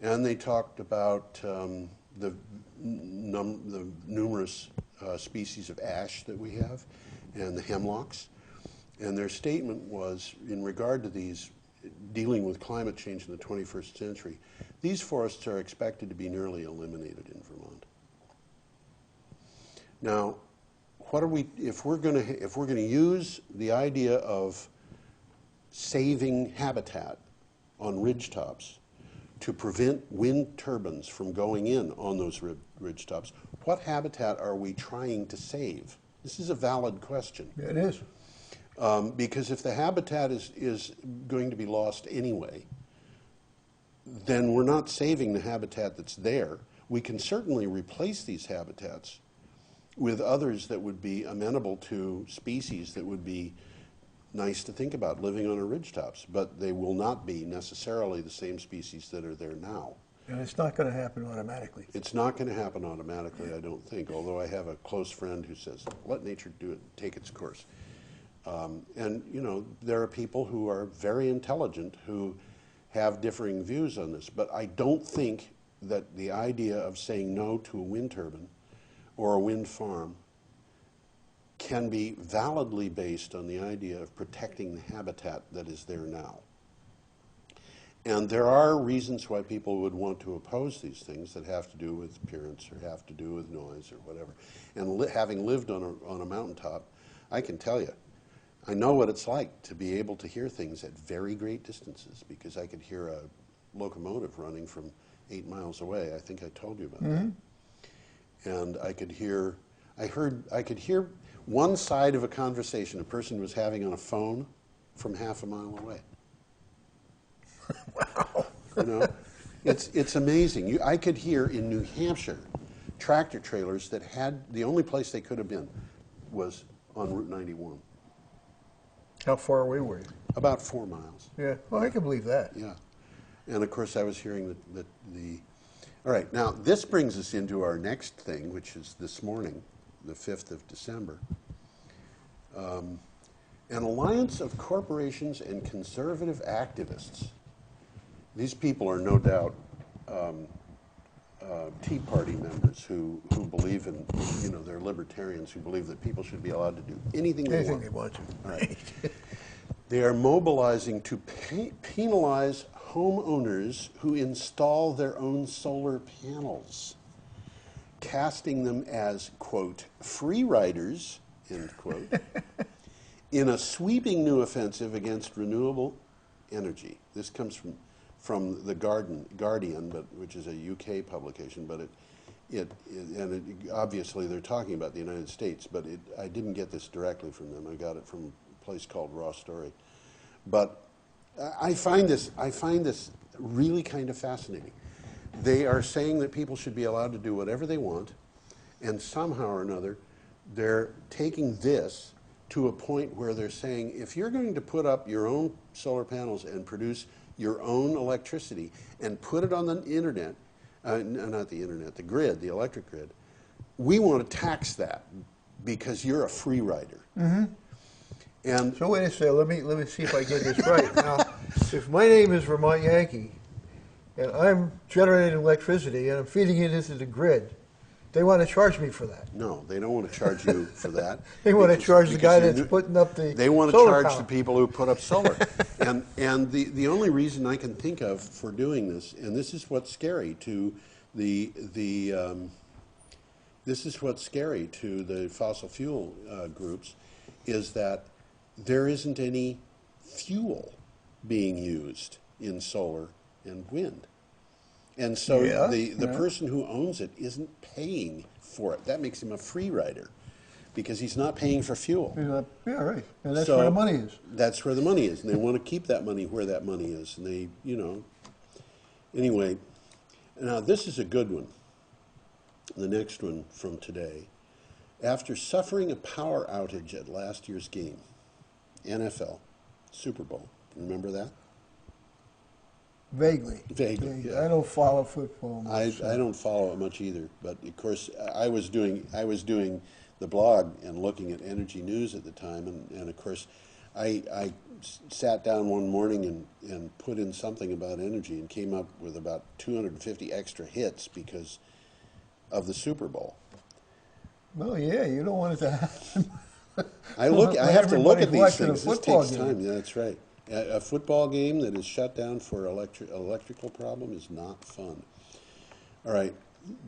And they talked about the numerous species of ash that we have and the hemlocks. And their statement was, in regard to these, dealing with climate change in the 21st century, these forests are expected to be nearly eliminated in Vermont. Now, what are we, if we're going to use the idea of saving habitat on ridgetops to prevent wind turbines from going in on those ridgetops, what habitat are we trying to save? This is a valid question. Yeah, it is. Because if the habitat is going to be lost anyway, then we're not saving the habitat that's there. We can certainly replace these habitats with others that would be amenable to species that would be nice to think about living on our ridgetops, but they will not be necessarily the same species that are there now. And it's not going to happen automatically. It's not going to happen automatically, I don't think, although I have a close friend who says, let nature do it, take its course. And, you know, there are people who are very intelligent who have differing views on this, but I don't think that the idea of saying no to a wind turbine or a wind farm can be validly based on the idea of protecting the habitat that is there now. And there are reasons why people would want to oppose these things that have to do with appearance or have to do with noise or whatever. And having lived on a mountaintop, I can tell you, I know what it's like to be able to hear things at very great distances, because I could hear a locomotive running from 8 miles away. I think I told you about that. And I could hear one side of a conversation a person was having on a phone from half a mile away. Wow. You know, it's amazing. I could hear in New Hampshire tractor trailers that had, the only place they could have been was on Route 91. How far away were you? About 4 miles. Yeah, well, I can believe that. Yeah. And of course I was hearing the all right, now this brings us into our next thing, which is this morning, the 5th of December. An alliance of corporations and conservative activists. These people are no doubt Tea Party members who believe in, you know, they're libertarians who believe that people should be allowed to do anything they want. Anything they want to. Right. They are mobilizing to penalize homeowners who install their own solar panels, casting them as, quote, free riders, end quote, in a sweeping new offensive against renewable energy. This comes from the Guardian, which is a UK publication, but obviously they're talking about the United States, but I didn't get this directly from them. I got it from a place called Raw Story. But I find this really kind of fascinating. They are saying that people should be allowed to do whatever they want, and somehow or another, they're taking this to a point where they're saying, if you're going to put up your own solar panels and produce your own electricity and put it on the internet, not the internet, the grid, the electric grid, we want to tax that because you're a free rider. Mm-hmm. And so wait a second, let me see if I get this right. Now, if my name is Vermont Yankee, and I'm generating electricity and I'm feeding it into the grid, they want to charge me for that. No, they don't want to charge you for that. They want to charge the guy that's putting up the They want to solar charge power. the people who put up solar. and the only reason I can think of for doing this, and this is what's scary to this is what's scary to the fossil fuel groups, is that there isn't any fuel being used in solar and wind. And so the person who owns it isn't paying for it. That makes him a free rider because he's not paying for fuel. Yeah, right. And that's So where the money is. That's where the money is. And they want to keep that money where that money is. And they, you know, anyway, now this is a good one. The next one from today. After suffering a power outage at last year's game, NFL, Super Bowl, remember that? Vaguely. Vaguely, yeah. I don't follow football much. I don't follow it much either, but of course I was doing the blog and looking at energy news at the time, and of course I sat down one morning and put in something about energy and came up with about 250 extra hits because of the Super Bowl. Well, yeah, you don't want it to happen. I have to look at these watching things. a This football takes game. time. Yeah, that's right. A football game that is shut down for electrical problem is not fun. All right,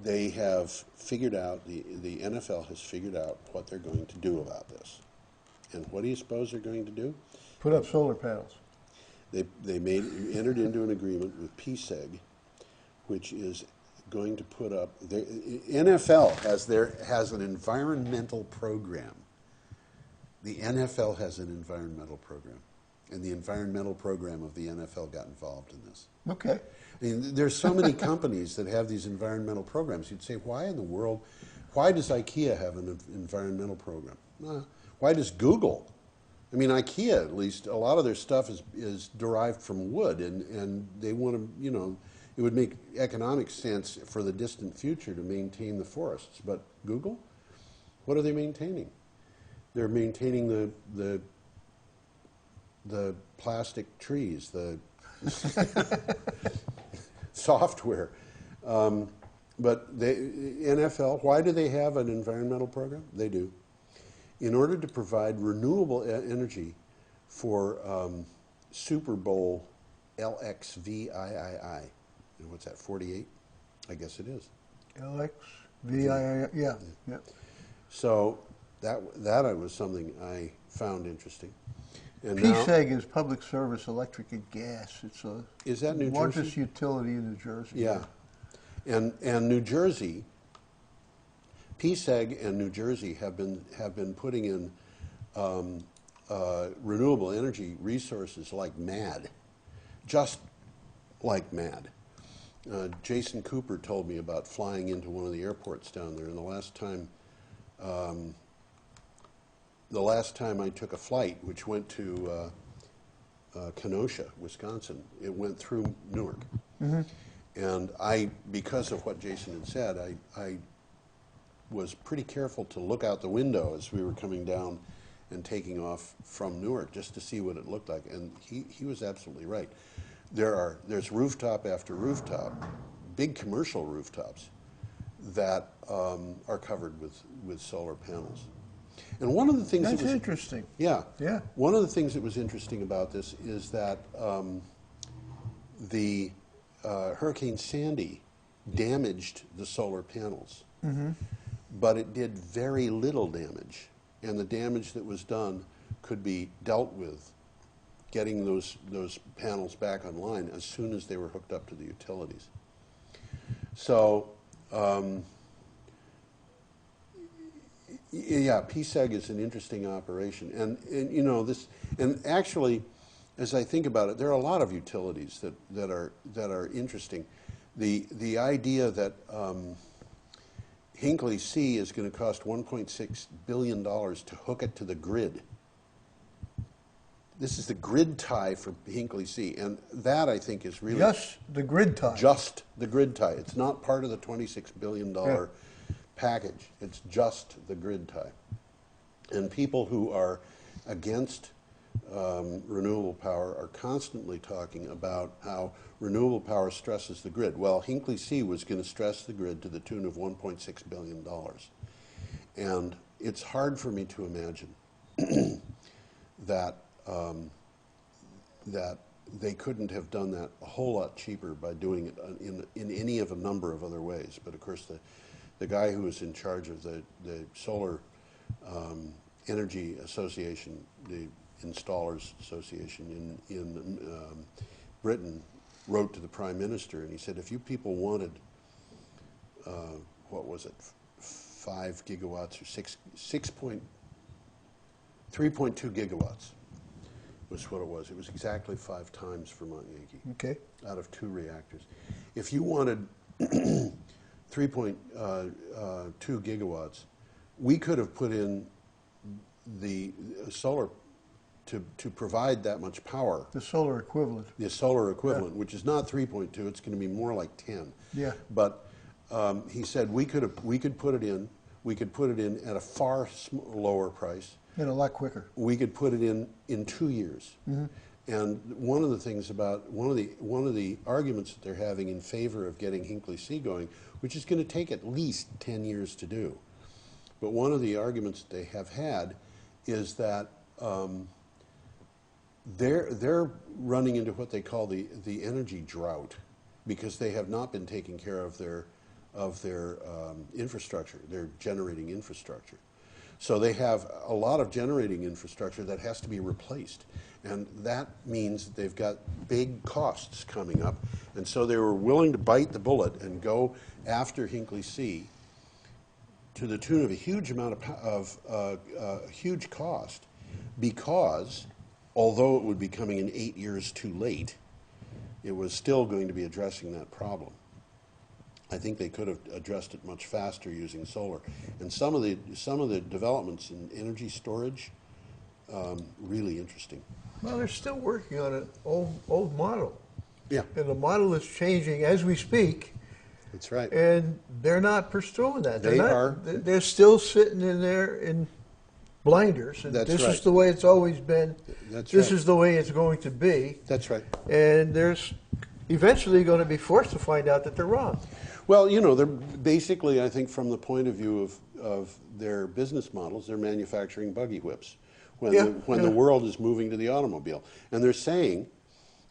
they have figured out, the NFL has figured out what they're going to do about this. And what do you suppose they're going to do? Put up solar panels. They entered into an agreement with PSEG, which is going to put up. NFL has an environmental program The NFL has an environmental program, and the environmental program of the NFL got involved in this. Okay. I mean, there's so many companies that have these environmental programs. You'd say, why in the world, why does IKEA have an environmental program? Why does Google? I mean, IKEA, at least, a lot of their stuff is derived from wood, and they want to, you know, it would make economic sense for the distant future to maintain the forests. But Google, what are they maintaining? They're maintaining the plastic trees, the software. But the NFL, why do they have an environmental program? They do. In order to provide renewable energy for Super Bowl LXVIII. And what's that, 48? I guess it is. LXVIII, yeah. So that was something I found interesting. And PSEG is Public Service Electric and Gas. It's is that New largest Jersey? utility in New Jersey. Yeah. And New Jersey, PSEG and New Jersey have been putting in renewable energy resources like mad, just like mad. Jason Cooper told me about flying into one of the airports down there, and the last time I took a flight, which went to Kenosha, Wisconsin, it went through Newark. Mm-hmm. And because of what Jason had said, I was pretty careful to look out the window as we were coming down and taking off from Newark just to see what it looked like. And he was absolutely right. There's rooftop after rooftop, big commercial rooftops that are covered with solar panels. And one of the things that's interesting. Yeah. Yeah. One of the things that was interesting about this is that the Hurricane Sandy damaged the solar panels, mm-hmm. but it did very little damage, and the damage that was done could be dealt with getting those panels back online as soon as they were hooked up to the utilities. So, yeah, PSEG is an interesting operation, and you know this, and actually, as I think about it, there are a lot of utilities that are interesting. The idea that Hinkley C is going to cost $1.6 billion to hook it to the grid. This is the grid tie for Hinkley C, and that I think is really just the grid tie. Just the grid tie. It's not part of the $26 billion package. It's just the grid tie. And people who are against renewable power are constantly talking about how renewable power stresses the grid. Well, Hinkley C was going to stress the grid to the tune of $1.6 billion. And it's hard for me to imagine that that they couldn't have done that a whole lot cheaper by doing it in any of a number of other ways. But of course, the guy who was in charge of the Solar Energy Association, the Installers Association in Britain, wrote to the Prime Minister, and he said, if you people wanted, what was it, 5 gigawatts or 3.2 gigawatts was what it was. It was exactly 5 times Vermont Yankee. Okay. Out of 2 reactors. If you wanted 3.2 gigawatts, we could have put in the solar to provide that much power. The solar equivalent. The solar equivalent, which is not 3.2, it's going to be more like 10. Yeah. But he said we could put it in at a far lower price. And a lot quicker. We could put it in 2 years. Mm-hmm. And one of the things about one of the arguments that they're having in favor of getting Hinkley C going, which is going to take at least 10 years to do, but one of the arguments that they have had is that they're running into what they call the energy drought because they have not been taking care of their infrastructure, their generating infrastructure. So they have a lot of generating infrastructure that has to be replaced. And that means that they've got big costs coming up. And so they were willing to bite the bullet and go after Hinkley C to the tune of a huge amount of huge cost because although it would be coming in 8 years too late, it was still going to be addressing that problem. I think they could have addressed it much faster using solar. And some of the developments in energy storage, really interesting. Well, they're still working on an old model. Yeah, And the model is changing as we speak, that's right. and they're not pursuing that. They are. They're still sitting in there in blinders, and That's this right. is the way it's always been. That's This right. is the way it's going to be. That's right. And there's eventually going to be forced to find out that they're wrong. Well, you know, they're basically, I think, from the point of view of their business models, they're manufacturing buggy whips when, the world is moving to the automobile. And they're saying,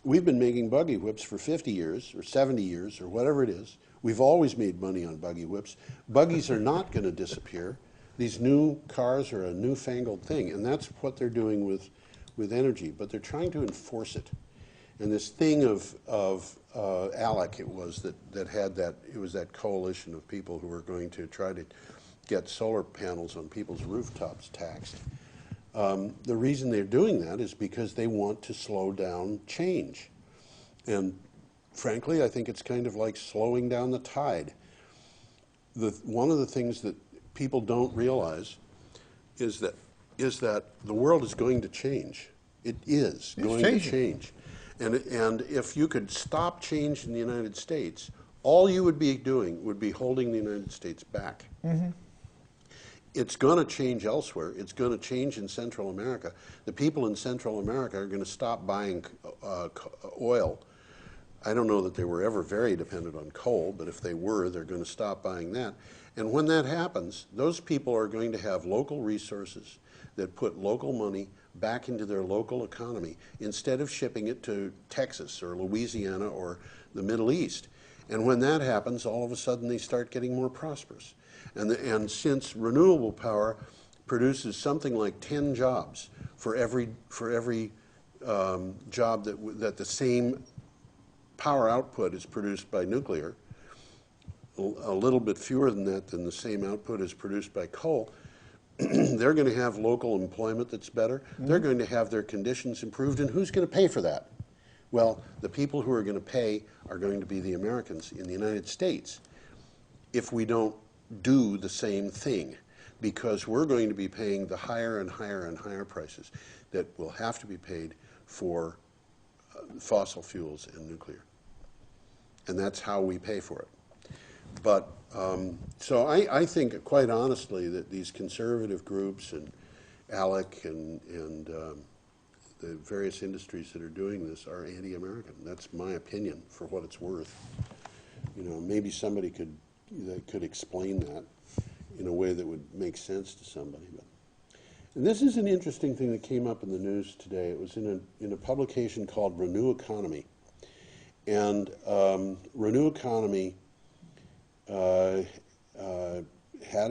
we've been making buggy whips for 50 years or 70 years or whatever it is. We've always made money on buggy whips. Buggies are not going to disappear. These new cars are a newfangled thing, and that's what they're doing with energy, but they're trying to enforce it. And this thing of ALEC, it was that had that, it was that coalition of people who were going to try to get solar panels on people's rooftops taxed. The reason they're doing that is because they want to slow down change. And frankly, I think it's kind of like slowing down the tide. One of the things that people don't realize is that the world is going to change. It is going to change. And if you could stop change in the United States, all you would be doing would be holding the United States back. Mm-hmm. It's going to change elsewhere. It's going to change in Central America. The people in Central America are going to stop buying oil. I don't know that they were ever very dependent on coal, but if they were, they're going to stop buying that. And when that happens, those people are going to have local resources that put local money back into their local economy instead of shipping it to Texas or Louisiana or the Middle East. And when that happens, all of a sudden they start getting more prosperous. And since renewable power produces something like 10 jobs for every job that the same power output is produced by nuclear, a little bit fewer than that than the same output is produced by coal, they're going to have local employment that's better. Mm-hmm. They're going to have their conditions improved, and who's going to pay for that? Well, the people who are going to pay are going to be the Americans in the United States if we don't do the same thing, because we're going to be paying the higher and higher and higher prices that will have to be paid for fossil fuels and nuclear. And that's how we pay for it. But so I think, quite honestly, that these conservative groups and ALEC and the various industries that are doing this are anti-American. That's my opinion, for what it's worth. You know, maybe somebody could explain that in a way that would make sense to somebody. And this is an interesting thing that came up in the news today. It was in a publication called Renew Economy. And Renew Economy had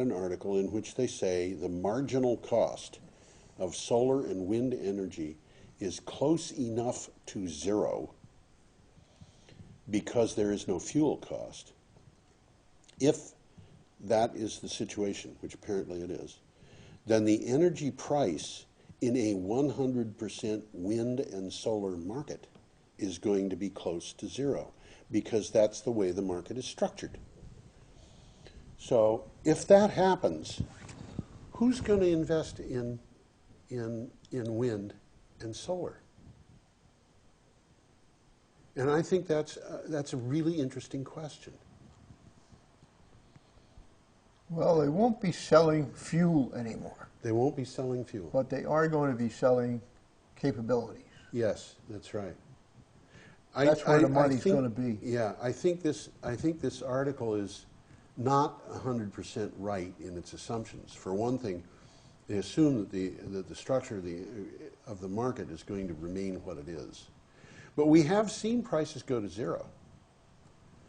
an article in which they say the marginal cost of solar and wind energy is close enough to zero because there is no fuel cost. If that is the situation, which apparently it is, then the energy price in a 100% wind and solar market is going to be close to zero, because that's the way the market is structured. So if that happens, who's going to invest in wind and solar? And I think that's a really interesting question. Well, they won't be selling fuel anymore. They won't be selling fuel. But they are going to be selling capabilities. Yes, that's right. That's where the money's going to be. Yeah, I think this article is not 100% right in its assumptions. For one thing, they assume that the structure of the market is going to remain what it is. But we have seen prices go to zero.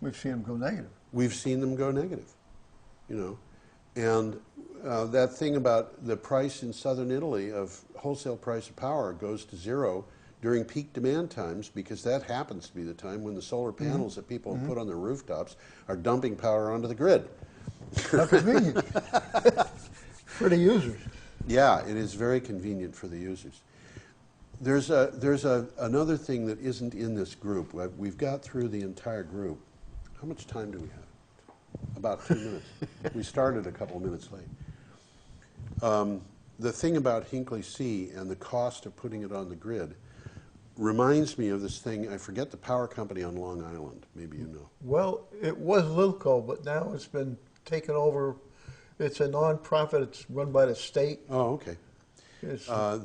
We've seen them go negative. We've seen them go negative, you know. And that thing about the price in southern Italy of wholesale price of power goes to zero during peak demand times, because that happens to be the time when the solar panels that people have put on their rooftops are dumping power onto the grid. How convenient for the users. Yeah, it is very convenient for the users. There's another thing that isn't in this group. We've got through the entire group. How much time do we have? About 2 minutes. We started a couple of minutes late. The thing about Hinckley C and the cost of putting it on the grid reminds me of this thing. I forget the power company on Long Island. Maybe you know. Well, it was Lilco, but now it's been taken over. It's a non-profit. It's run by the state. Oh, okay.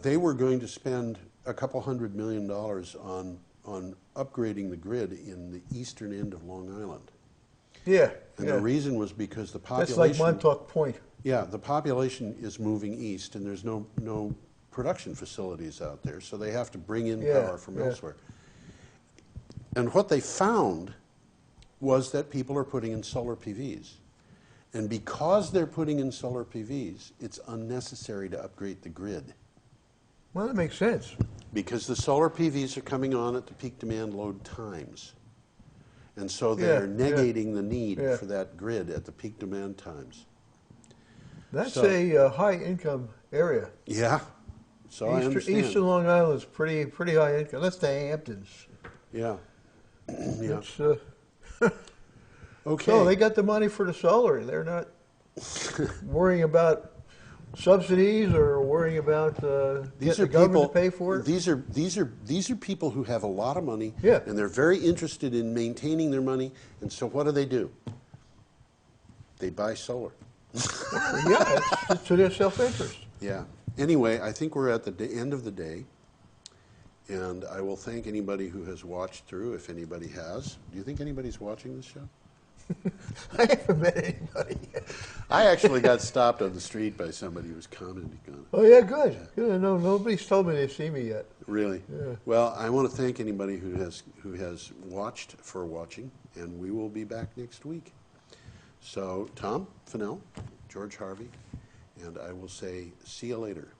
They were going to spend a couple $100 million on upgrading the grid in the eastern end of Long Island. Yeah. And yeah. the reason was because the population... That's like Montauk Point. Yeah, the population is moving east, and there's no production facilities out there, so they have to bring in power from elsewhere. And what they found was that people are putting in solar PVs. And because they're putting in solar PVs, it's unnecessary to upgrade the grid. Well, that makes sense. Because the solar PVs are coming on at the peak demand load times. And so they're negating the need for that grid at the peak demand times. That's a high-income area. Yeah, so I understand. Eastern Long Island is pretty high income. That's the Hamptons. Yeah. Yeah. Okay. So they got the money for the solar. They're not worrying about subsidies or worrying about getting the government to pay for it. These are people who have a lot of money, Yeah. and they're very interested in maintaining their money. And so what do? They buy solar. Yeah, it's to their self-interest. Yeah. Anyway, I think we're at the end of the day, and I will thank anybody who has watched through, if anybody has. Do you think anybody's watching this show? I haven't met anybody yet. I actually got stopped on the street by somebody who was commenting on it. Oh, yeah, good. Good. No, nobody's told me they've seen me yet. Really? Yeah. Well, I want to thank anybody who has watched for watching, and we will be back next week. So, Tom Finnell, George Harvey, and I will say see you later.